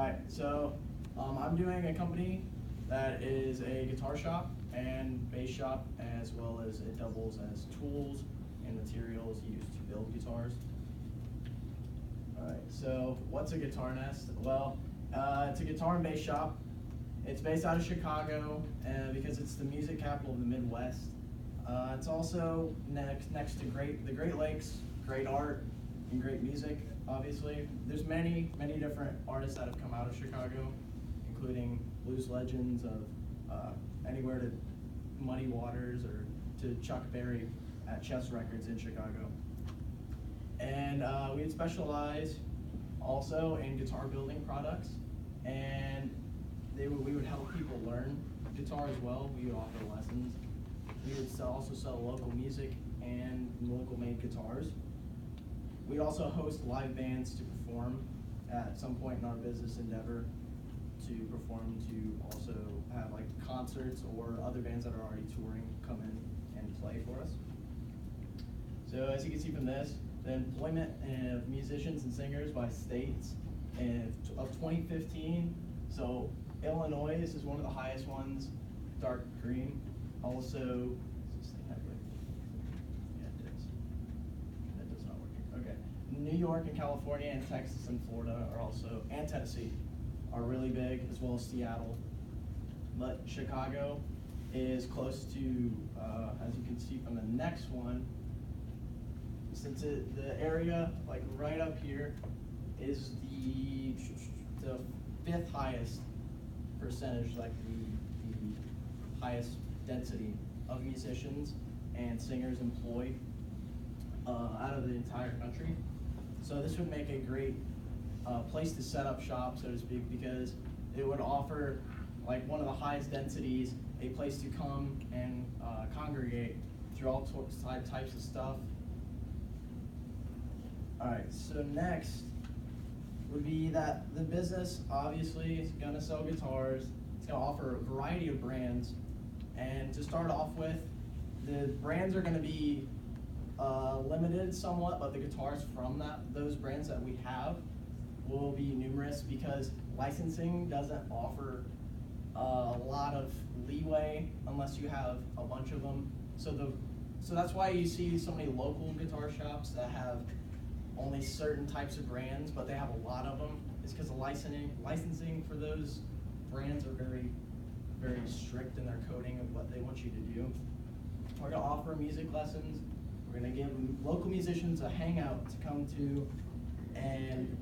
Alright, so I'm doing a company that is a guitar shop and bass shop, as well as it doubles as tools and materials used to build guitars. Alright, so what's a Guitar Nest? Well, it's a guitar and bass shop. It's based out of Chicago because it's the music capital of the Midwest. It's also next to the Great Lakes, great art and great music. Obviously, there's many different artists that have come out of Chicago, including blues legends of anywhere to Muddy Waters or to Chuck Berry at Chess Records in Chicago. And we would specialize also in guitar building products, and we would help people learn guitar as well. We would offer lessons. We would also sell local music and local made guitars. We'd also host live bands to perform at some point in our business endeavor, to perform, to also have like concerts or other bands that are already touring come in and play for us. So as you can see from this, the employment of musicians and singers by states of 2015, so Illinois is one of the highest ones, dark green. Also, is this thing yeah, it is. That does not work. Okay. New York and California and Texas and Florida are also, and Tennessee, are really big, as well as Seattle. But Chicago is close to, as you can see from the next one, since the area, like right up here, is the fifth highest percentage, like the highest density of musicians and singers employed out of the entire country. So this would make a great place to set up shop, so to speak, because it would offer like one of the highest densities, a place to come and congregate through all types of stuff. Alright, so next would be that the business obviously is going to sell guitars. It's going to offer a variety of brands. And to start off with, the brands are going to be limited somewhat, but the guitars from those brands that we have will be numerous, because licensing doesn't offer a lot of leeway unless you have a bunch of them. So that's why you see so many local guitar shops that have only certain types of brands, but they have a lot of them. It's because the licensing for those brands are very strict in their coding of what they want you to do. We're going to offer music lessons. We're going to give local musicians a hangout to come to, and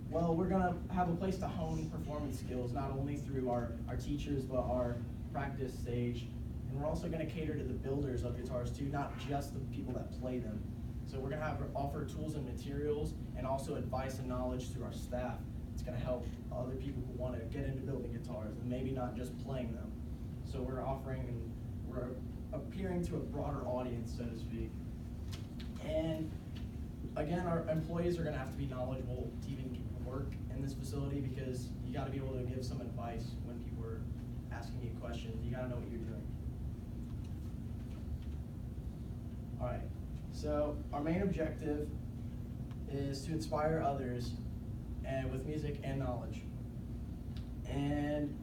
well, we're going to have a place to hone performance skills, not only through our teachers, but our practice stage. And we're also going to cater to the builders of guitars too, not just the people that play them. So we're going to offer tools and materials, and also advice and knowledge through our staff. It's going to help other people who want to get into building guitars and maybe not just playing them. So we're appearing to a broader audience, so to speak. And again, our employees are going to have to be knowledgeable to even work in this facility, because you got to be able to give some advice when people are asking you questions. You got to know what you're doing. All right. So our main objective is to inspire others with music and knowledge. And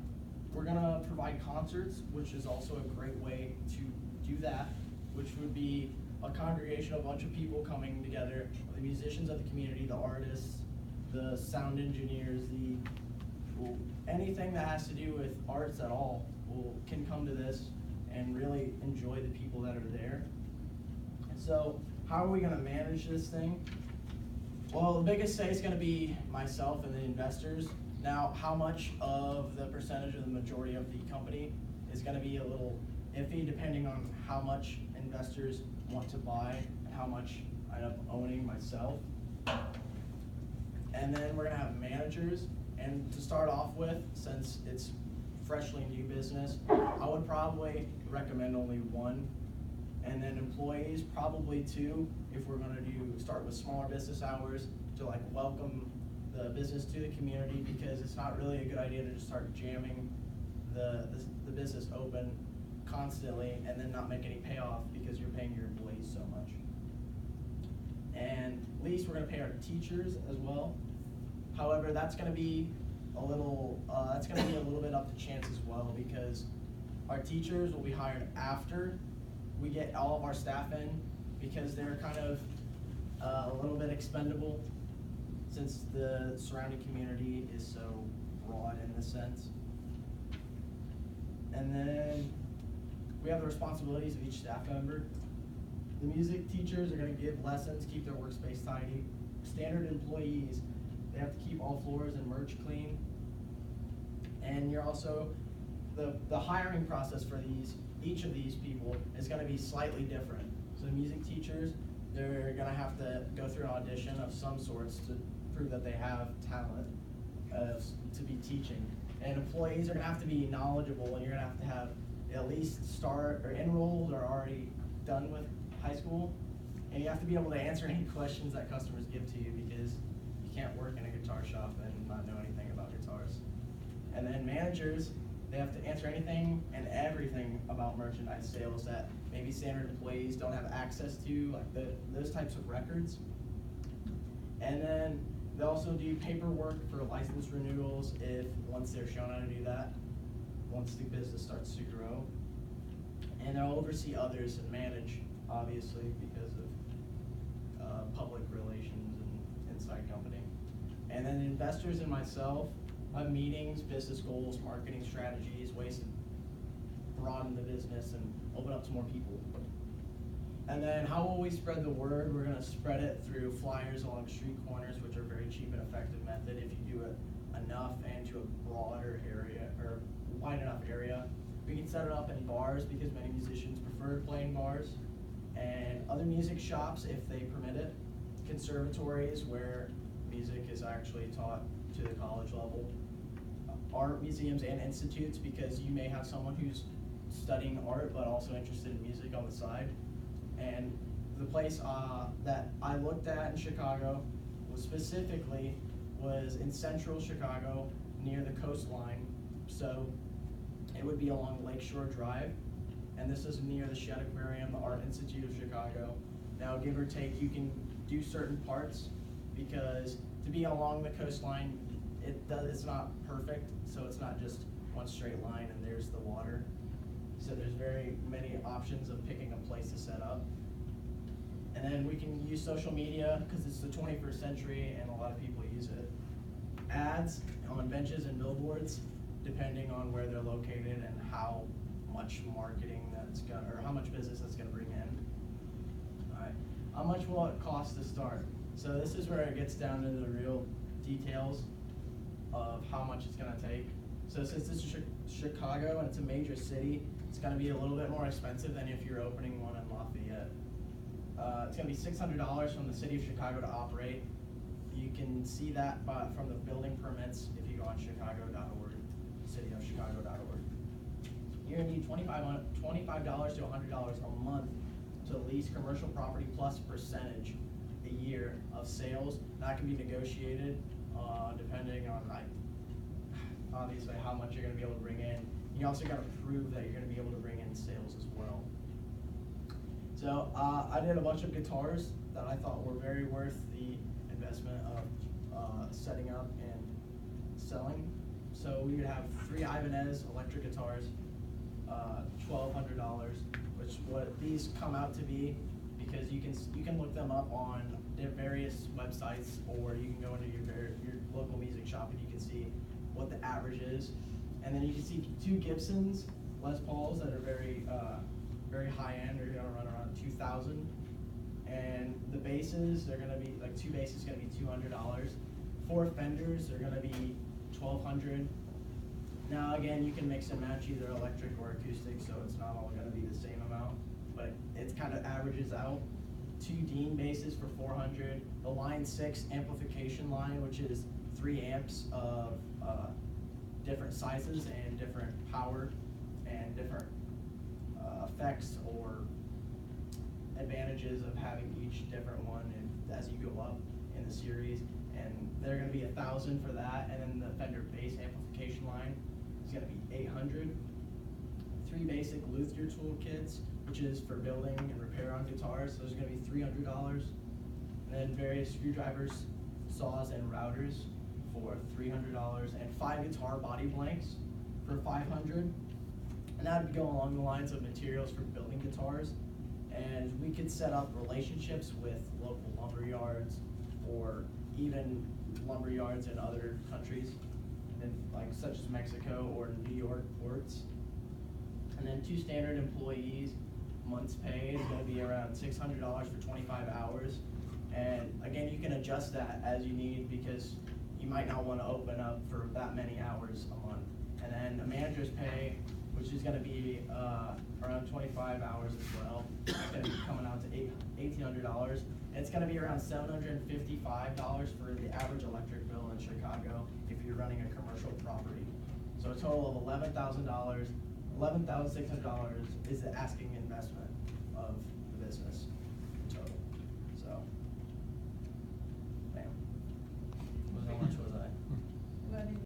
we're going to provide concerts, which is also a great way to do that, which would be a congregation, a bunch of people coming together, the musicians of the community, the artists, the sound engineers, anything that has to do with arts at all can come to this and really enjoy the people that are there. So how are we going to manage this thing? Well, the biggest say is going to be myself and the investors. Now, how much of the percentage of the majority of the company is going to be a little iffy, depending on how much investors want to buy and how much I end up owning myself. And then we're going to have managers. And to start off with, since it's freshly new business, I would probably recommend only one. And then employees, probably two, if we're going to start with smaller business hours to like welcome the business to the community, because it's not really a good idea to just start jamming the business open constantly and then not make any payoff because you're paying your employees so much. And least we're going to pay our teachers as well. However, that's going to be that's going to be a little bit up to chance as well, because our teachers will be hired after we get all of our staff in, because they're kind of a little bit expendable since the surrounding community is so broad in this sense. And then we have the responsibilities of each staff member. The music teachers are going to give lessons, keep their workspace tidy. Standard employees, they have to keep all floors and merch clean. And you're also, the hiring process for each of these people is going to be slightly different. So the music teachers, they're going to have to go through an audition of some sorts to prove that they have talent to be teaching. And employees are going to have to be knowledgeable, and you're going to have at least start or enrolled or already done with high school. And you have to be able to answer any questions that customers give to you, because you can't work in a guitar shop and not know anything about guitars. And then managers, they have to answer anything and everything about merchandise sales that maybe standard employees don't have access to, like those types of records. And then they also do paperwork for license renewals once they're shown how to do that, once the business starts to grow. And they'll oversee others and manage, obviously, because of public relations and inside company. And then investors and myself have meetings, business goals, marketing strategies, ways to broaden the business and open up to more people. And then how will we spread the word? We're going to spread it through flyers along street corners, which are a very cheap and effective method if you do it enough and to a broader area, or wide enough area. We can set it up in bars, because many musicians prefer to play in bars, and other music shops if they permit it, conservatories where music is actually taught to the college level, art museums and institutes, because you may have someone who's studying art but also interested in music on the side. And the place that I looked at in Chicago was in central Chicago near the coastline. So it would be along Lakeshore Drive. And this is near the Shedd Aquarium, the Art Institute of Chicago. Now, give or take, you can do certain parts, because to be along the coastline, it's not perfect, so it's not just one straight line and there's the water. So there's very many options of picking a place to set up. And then we can use social media, because it's the 21st century and a lot of people use it. Ads on benches and billboards, depending on where they're located and how much marketing or how much business that's gonna bring in. All right, how much will it cost to start? So this is where it gets down to the real details of how much it's gonna take. So since this is Chicago and it's a major city, it's gonna be a little bit more expensive than if you're opening one in Lafayette. It's gonna be $600 from the city of Chicago to operate. You can see that from the building permits if you go on chicago.org, cityofchicago.org. You're gonna need $25 to $100 a month to lease commercial property plus percentage a year of sales. That can be negotiated depending on obviously how much you're gonna be able to bring in. You also gotta prove that you're gonna be able to bring in sales as well. So I did a bunch of guitars that I thought were very worth the investment of setting up and selling. So we would have 3 Ibanez electric guitars, $1,200, which what these come out to be, because you can look them up on their various websites, or you can go into your local music shop and you can see what the average is. And then you can see 2 Gibsons Les Pauls that are very high end. They're gonna run around $2,000. And the basses, they're gonna be like 2 basses gonna be $200. 4 Fenders are gonna be $1,200. Now again, you can mix and match either electric or acoustic, so it's not all gonna be the same amount, but it kind of averages out. 2 Dean basses for $400. The Line 6 amplification line, which is 3 amps of different sizes and different power and different effects or advantages of having each different one as you go up in the series. And they're going to be $1,000 for that. And then the Fender bass amplification line is going to be $800. 3 basic luthier tool kits, which is for building and repair on guitars. So there's going to be $300. And then various screwdrivers, saws, and routers for $300, and 5 guitar body blanks for $500. And that would go along the lines of materials for building guitars. And we could set up relationships with local lumber yards or even lumber yards in other countries, and like such as Mexico or New York ports. And then 2 standard employees, month's pay is going to be around $600 for 25 hours. And again, you can adjust that as you need because you might not want to open up for that many hours a month. And then a manager's pay, which is going to be around 25 hours as well. It's going to be coming out to $1,800. It's going to be around $755 for the average electric bill in Chicago if you're running a commercial property. So a total of $11,600 is the asking investment of the business.